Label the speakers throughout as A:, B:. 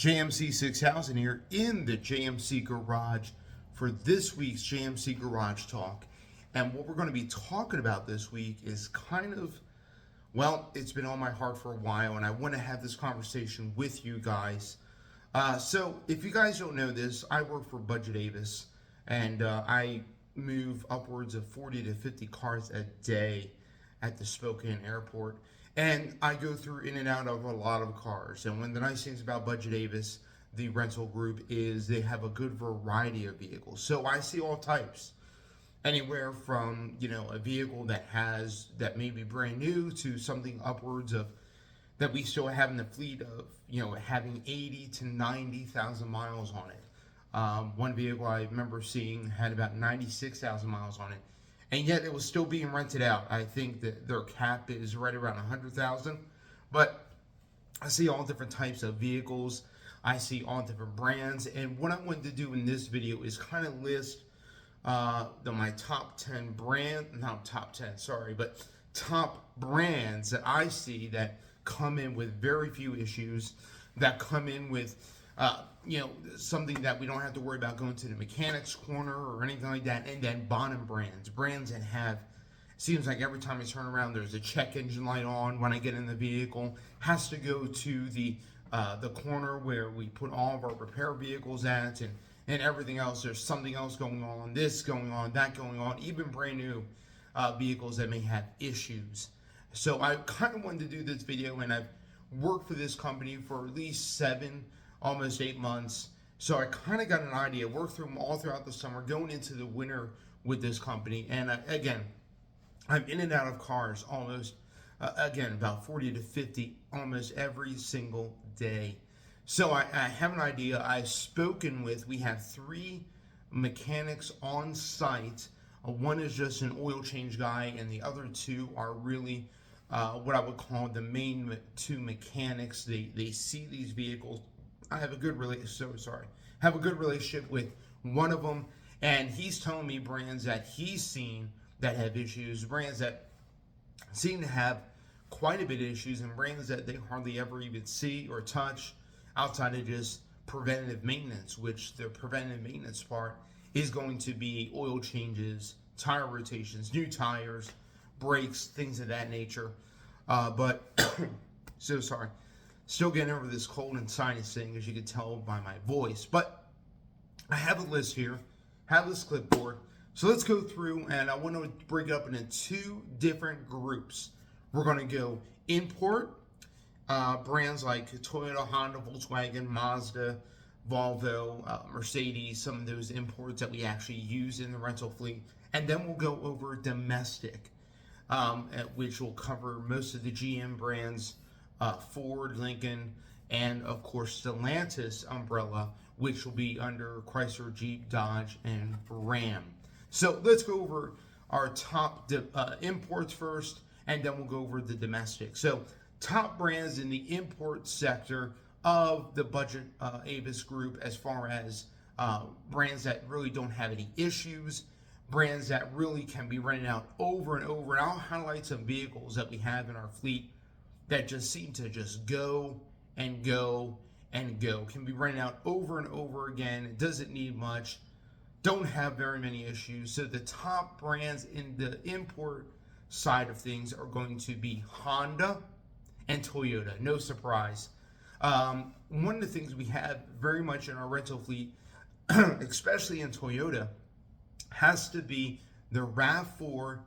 A: JMC 6000 here in the JMC Garage for this week's JMC Garage Talk. And what we're going to be talking about this week is well, it's been on my heart for a while, and I want to have this conversation with you guys. So if you guys don't know this, I work for Budget Avis, and I move upwards of 40 to 50 cars a day at the Spokane airport. And I go through in and out of a lot of cars. And one of the nice things about Budget Avis, the rental group, is they have a good variety of vehicles. So I see all types. Anywhere from, a vehicle that may be brand new to something upwards of that we still have in the fleet of, having 80 to 90,000 miles on it. One vehicle I remember seeing had about 96,000 miles on it. And yet it was still being rented out. I think that their cap is right around 100,000. But I see all different types of vehicles. I see all different brands. And what I wanted to do in this video is kind of list my top 10 top brands that I see that come in with very few issues, that come in with something that we don't have to worry about going to the mechanics corner or anything like that. And then bottom brands that have, seems like every time I turn around there's a check engine light on when I get in the vehicle, has to go to the corner where we put all of our repair vehicles at, and everything else. There's something else going on, this going on, that going on, even brand new vehicles that may have issues. So I kind of wanted to do this video, and I've worked for this company for at least almost 8 months. So I kind of got an idea, worked through them all throughout the summer, going into the winter with this company. And again, I'm in and out of cars almost, about 40 to 50 almost every single day. So I have an idea. We have 3 mechanics on site. One is just an oil change guy, and the other 2 are really what I would call the main 2 mechanics. They see these vehicles. I have a good relationship with one of them, and he's telling me brands that he's seen that have issues, brands that seem to have quite a bit of issues, and brands that they hardly ever even see or touch outside of just preventative maintenance, which the preventative maintenance part is going to be oil changes, tire rotations, new tires, brakes, things of that nature. Still getting over this cold and sinus thing, as you can tell by my voice. But I have a list here, have this clipboard. So let's go through, and I want to break it up into 2 different groups. We're going to go import, brands like Toyota, Honda, Volkswagen, Mazda, Volvo, Mercedes, some of those imports that we actually use in the rental fleet. And then we'll go over domestic, which will cover most of the GM brands, Ford, Lincoln, and of course Atlantis umbrella, which will be under Chrysler, Jeep, Dodge, and Ram. So let's go over our top imports first, and then we'll go over the domestic. So top brands in the import sector of the Budget Avis group, as far as brands that really don't have any issues, brands that really can be rented out over and over. And I'll highlight some vehicles that we have in our fleet that just seem to just go and go and go. Can be rented out over and over again. It doesn't need much. Don't have very many issues. So the top brands in the import side of things are going to be Honda and Toyota. No surprise. One of the things we have very much in our rental fleet, especially in Toyota, has to be the RAV4,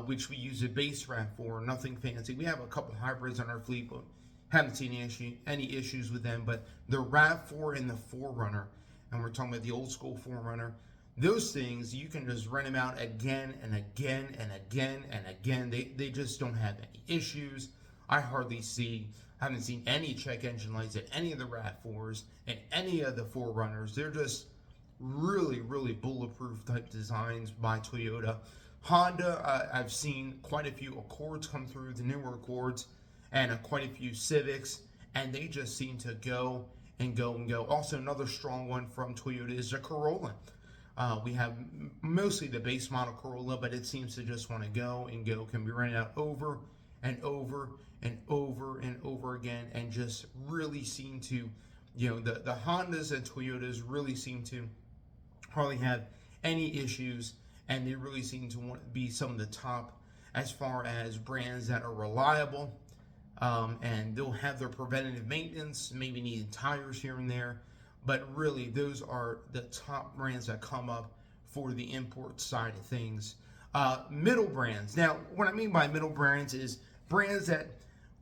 A: which we use a base RAV4, nothing fancy. We have a couple hybrids on our fleet, but haven't seen any issues with them. But the RAV4 and the 4Runner, and we're talking about the old school 4Runner, those things, you can just rent them out again and again and again and again. They just don't have any issues. I haven't seen any check engine lights at any of the RAV4s and any of the 4Runners. They're just really, really bulletproof type designs by Toyota. Honda, I've seen quite a few Accords come through, the newer Accords, and quite a few Civics, and they just seem to go and go and go. Also, another strong one from Toyota is the Corolla. We have mostly the base model Corolla, but it seems to just want to go and go. Can be rented out over and over and over and over again, and just really seem to The Hondas and Toyotas really seem to hardly have any issues, and they really seem to want to be some of the top as far as brands that are reliable, and they'll have their preventative maintenance, maybe needing tires here and there, but really those are the top brands that come up for the import side of things. Middle brands. Now, what I mean by middle brands is brands that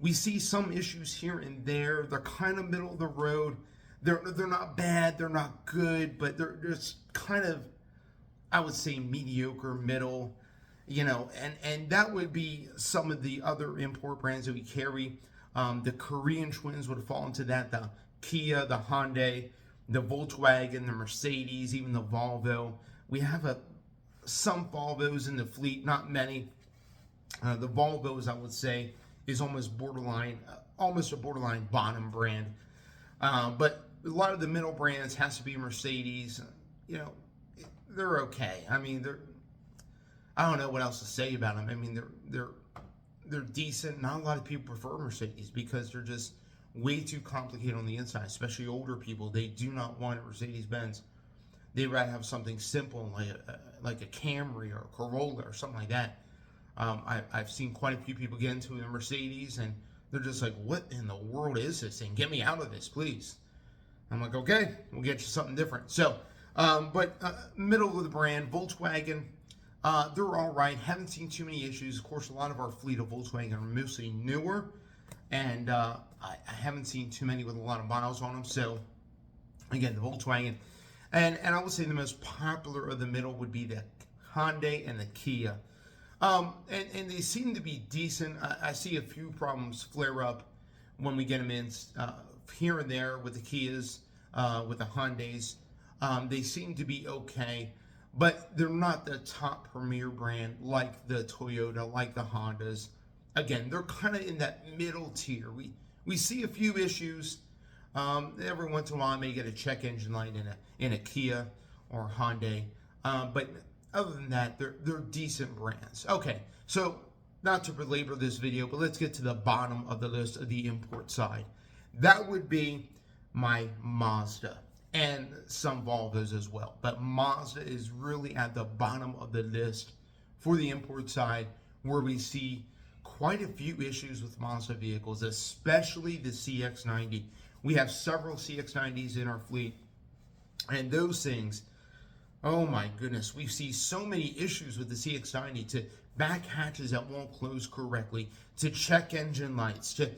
A: we see some issues here and there. They're kind of middle of the road. They're not bad. They're not good, but they're just kind of, I would say, mediocre, middle. And that would be some of the other import brands that we carry. The Korean twins would fall into that. The Kia, the Hyundai, the Volkswagen, the Mercedes, even the Volvo. We have some Volvos in the fleet, not many. The Volvos, I would say, is almost a borderline bottom brand. But a lot of the middle brands has to be Mercedes. They're okay. I mean, I don't know what else to say about them. I mean, they're decent. Not a lot of people prefer Mercedes because they're just way too complicated on the inside, especially older people. They do not want a Mercedes-Benz. They'd rather have something simple like a Camry or a Corolla or something like that. I've seen quite a few people get into a Mercedes and they're just like, what in the world is this thing? Get me out of this, please. I'm like, okay, we'll get you something different. So, middle of the brand, Volkswagen, they're all right. Haven't seen too many issues. Of course, a lot of our fleet of Volkswagen are mostly newer, and I haven't seen too many with a lot of miles on them. So, again, the Volkswagen. And I would say the most popular of the middle would be the Hyundai and the Kia. And they seem to be decent. I see a few problems flare up when we get them in here and there with the Kias, with the Hyundais. They seem to be okay, but they're not the top premier brand like the Toyota, like the Hondas. Again, they're kind of in that middle tier. We see a few issues. Every once in a while, I may get a check engine light in a Kia or Hyundai, but other than that, they're decent brands. Okay, so not to belabor this video, but let's get to the bottom of the list of the import side. That would be my Mazda and some Volvos as well. But Mazda is really at the bottom of the list for the import side, where we see quite a few issues with Mazda vehicles, especially the CX-90. We have several CX-90s in our fleet, and those things, oh my goodness, we see so many issues with the CX-90, to back hatches that won't close correctly, to check engine lights, to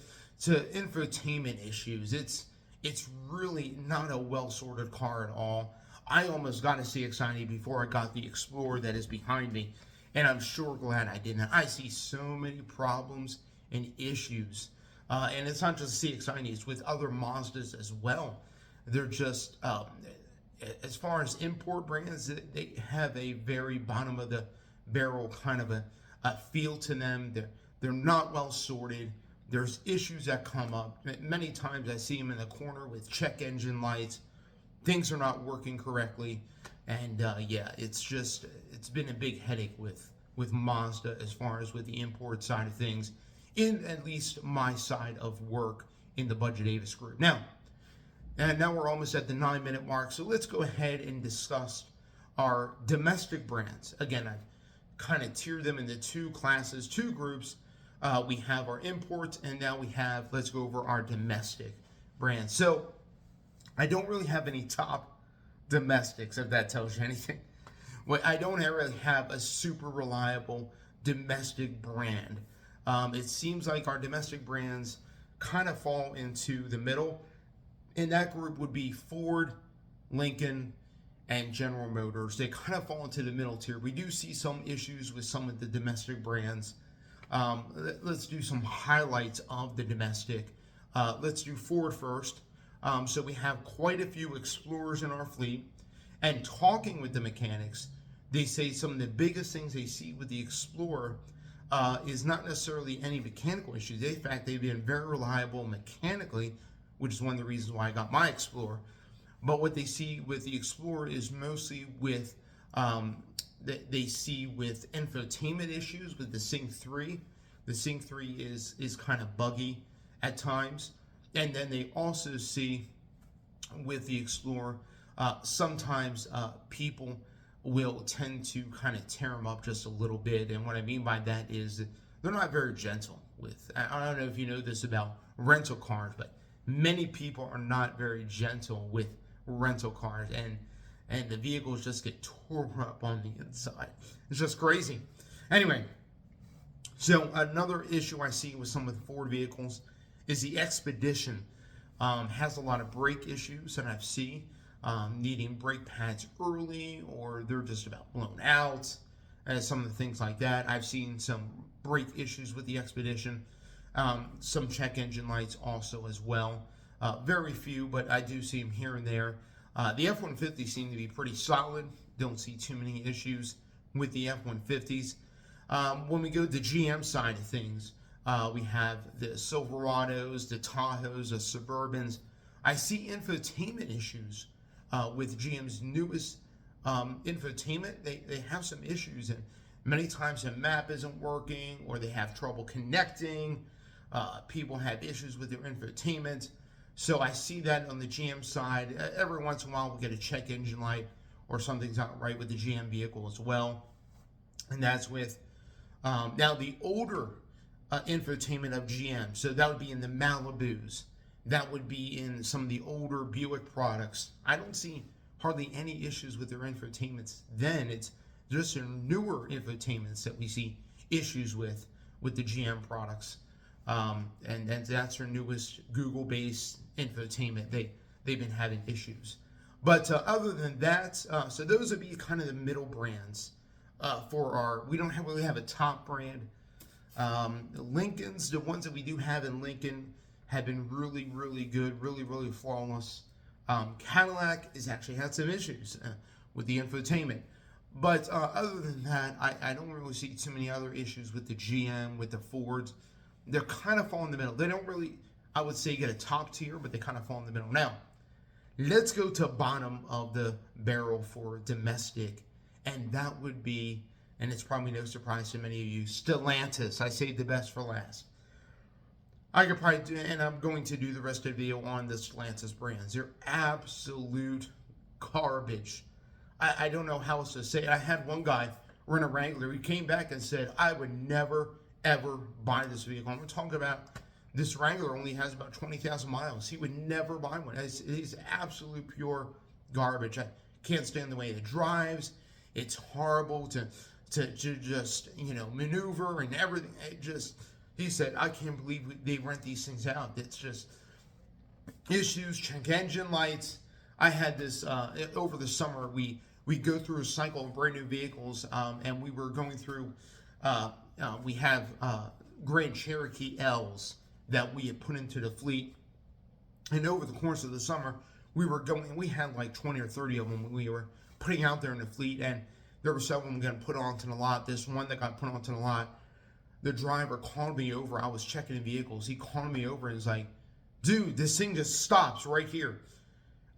A: infotainment issues. It's really not a well-sorted car at all. I almost got a CX-90 before I got the Explorer that is behind me, and I'm sure glad I didn't. I see so many problems and issues. And it's not just CX-90, it's with other Mazdas as well. They're just, as far as import brands, they have a very bottom of the barrel kind of a feel to them. They're not well sorted. There's issues that come up. Many times I see them in the corner with check engine lights. Things are not working correctly. And it's been a big headache with Mazda as far as with the import side of things, in at least my side of work in the Budget Davis group. Now we're almost at the 9-minute mark, so let's go ahead and discuss our domestic brands. Again, I've kind of tiered them into two classes, two groups. We have our imports, and now let's go over our domestic brands. So I don't really have any top domestics, if that tells you anything. Well, I don't really have a super reliable domestic brand. It seems like our domestic brands kind of fall into the middle, and that group would be Ford, Lincoln, and General Motors. They kind of fall into the middle tier. We do see some issues with some of the domestic brands. Let's do some highlights of the domestic. Let's do Ford first. So we have quite a few Explorers in our fleet, and talking with the mechanics, they say some of the biggest things they see with the Explorer is not necessarily any mechanical issues. In fact, they've been very reliable mechanically, which is one of the reasons why I got my Explorer. But what they see with the Explorer is mostly with they see with infotainment issues with the Sync 3. The Sync 3 is kind of buggy at times. And then they also see with the Explorer. Sometimes people will tend to kind of tear them up just a little bit, and what I mean by that is they're not very gentle with. I don't know if you know this about rental cars, but many people are not very gentle with rental cars, and the vehicles just get torn up on the inside. It's just crazy. Anyway, so another issue I see with some of the Ford vehicles is the Expedition has a lot of brake issues that I've seen, needing brake pads early, or they're just about blown out, and some of the things like that. I've seen some brake issues with the Expedition, some check engine lights also as well. Very few, but I do see them here and there. The F-150s seem to be pretty solid. Don't see too many issues with the F-150s. When we go to the GM side of things, we have the Silverados, the Tahoes, the Suburbans. I see infotainment issues with GM's newest infotainment. They have some issues, and many times the map isn't working, or they have trouble connecting. People have issues with their infotainment. So I see that on the GM side. Every once in a while we'll get a check engine light or something's not right with the GM vehicle as well. And that's with now the older infotainment of GM. So that would be in the Malibus. That would be in some of the older Buick products. I don't see hardly any issues with their infotainments then. It's just their newer infotainments that we see issues with the GM products. And that's their newest Google-based infotainment. They've been having issues. But other than that, so those would be kind of the middle brands for our. We don't really have a top brand. Lincolns, the ones that we do have in Lincoln, have been really, really good, really, really flawless. Cadillac has actually had some issues with the infotainment. But other than that, I don't really see too many other issues with the GM, with the Fords. They're kind of fall in the middle. They don't really, I would say, get a top tier, but they kind of fall in the middle. Now, let's go to bottom of the barrel for domestic, and that would be, and it's probably no surprise to many of you, Stellantis. I saved the best for last. I could probably do, and I'm going to do the rest of the video on the Stellantis brands. They're absolute garbage. I don't know how else to say it. I had one guy run a Wrangler. He came back and said, I would never, ever buy this vehicle. I'm talking about this Wrangler only has about 20,000 miles. He would never buy one. It's absolute pure garbage. I can't stand the way it drives. It's horrible to just, maneuver and everything. He said, I can't believe they rent these things out. It's just issues, check engine lights. I had this over the summer. We go through a cycle of brand new vehicles, and we were going through. We have Grand Cherokee L's that we had put into the fleet, and over the course of the summer, we had like 20 or 30 of them we were putting out there in the fleet, and there were several of them getting put onto the lot. This one that got put onto the lot, the driver called me over. I was checking the vehicles. He called me over and was like, dude, this thing just stops right here.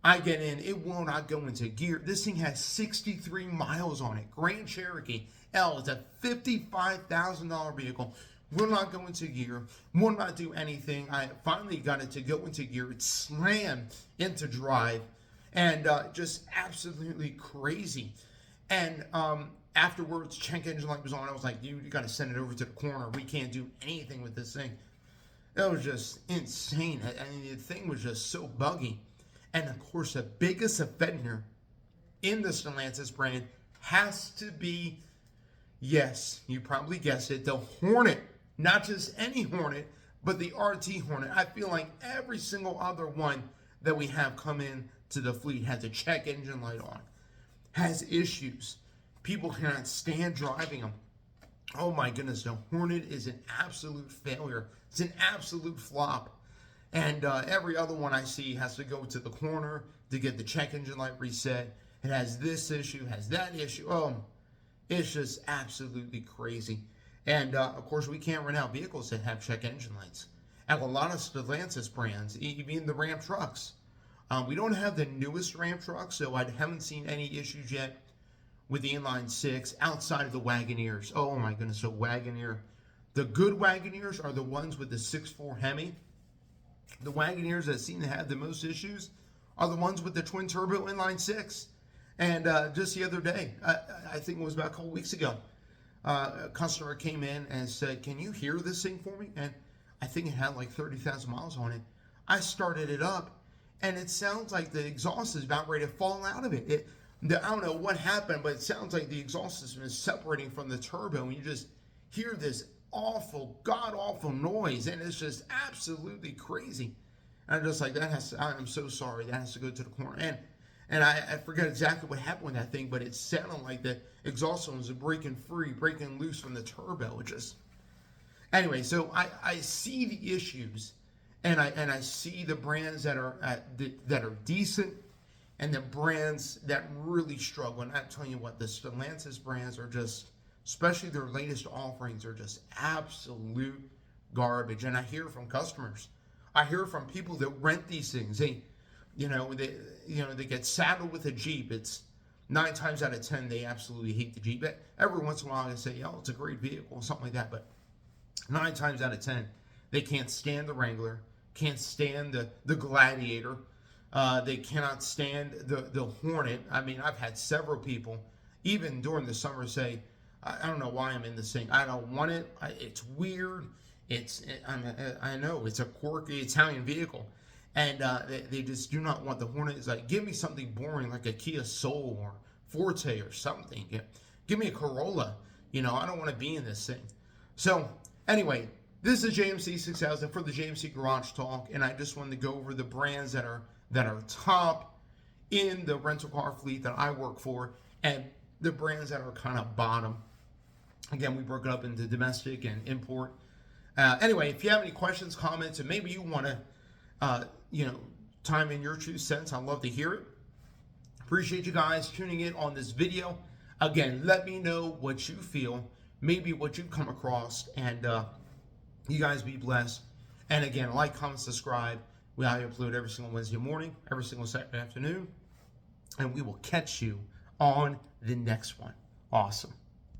A: I get in, it will not go into gear. This thing has 63 miles on it. Grand Cherokee L is a $55,000 vehicle. Will not go into gear. Will not do anything. I finally got it to go into gear. It slammed into drive, and just absolutely crazy. And afterwards, check engine light was on. I was like, you got to send it over to the corner. We can't do anything with this thing. That was just insane. I mean, the thing was just so buggy. And of course, the biggest offender in the Stellantis brand has to be, yes, you probably guessed it, the Hornet. Not just any Hornet, but the RT Hornet. I feel like every single other one that we have come in to the fleet has a check engine light on, has issues. People cannot stand driving them. Oh my goodness, the Hornet is an absolute failure. It's an absolute flop. And every other one I see has to go to the corner to get the check engine light reset. It has this issue, has that issue. Oh, it's just absolutely crazy. And of course, we can't rent out vehicles that have check engine lights. And a lot of Stellantis brands, even the Ram trucks. We don't have the newest Ram trucks, so I haven't seen any issues yet with the inline six outside of the Wagoneers. Oh my goodness, so Wagoneer. The good Wagoneers are the ones with the 6.4 Hemi. The Wagoneers that seem to have the most issues are the ones with the twin turbo inline six. And just the other day, I think it was about a couple weeks ago, a customer came in and said, "Can you hear this thing for me?" And I think it had like 30,000 miles on it. I started it up, and it sounds like the exhaust is about ready to fall out of it. I don't know what happened, but it sounds like the exhaust system is separating from the turbo, and you just hear this awful, god-awful noise, and it's just absolutely crazy. And I'm just like, I'm so sorry, that has to go to the corner. And I forget exactly what happened with that thing, but it sounded like the exhaust was breaking free, breaking loose from the turbo. It just, anyway, so I see the issues, and I see the brands that are decent, and the brands that really struggle. And I'm telling you what, the Atlantis brands are just, especially their latest offerings, are just absolute garbage. And I hear from customers, I hear from people that rent these things. They get saddled with a Jeep. It's 9 times out of 10 they absolutely hate the Jeep. Every once in a while I say, "Oh, it's a great vehicle," or something like that. But 9 times out of 10 they can't stand the Wrangler, can't stand the Gladiator. They cannot stand the Hornet. I mean, I've had several people, even during the summer, say, I don't know why I'm in this thing. I don't want it. It's weird. I know it's a quirky Italian vehicle, and they just do not want the Hornet. It's like, give me something boring like a Kia Soul or Forte or something. Give me a Corolla. I don't want to be in this thing. So anyway, this is JMC 6000 for the JMC Garage Talk, and I just wanted to go over the brands that are top in the rental car fleet that I work for, and the brands that are kind of bottom. Again, we broke it up into domestic and import. Anyway, if you have any questions, comments, and maybe you want to, time in your 2 cents, I'd love to hear it. Appreciate you guys tuning in on this video. Again, let me know what you feel, maybe what you've come across, and you guys be blessed. And again, like, comment, subscribe. We upload every single Wednesday morning, every single Saturday afternoon, and we will catch you on the next one. Awesome.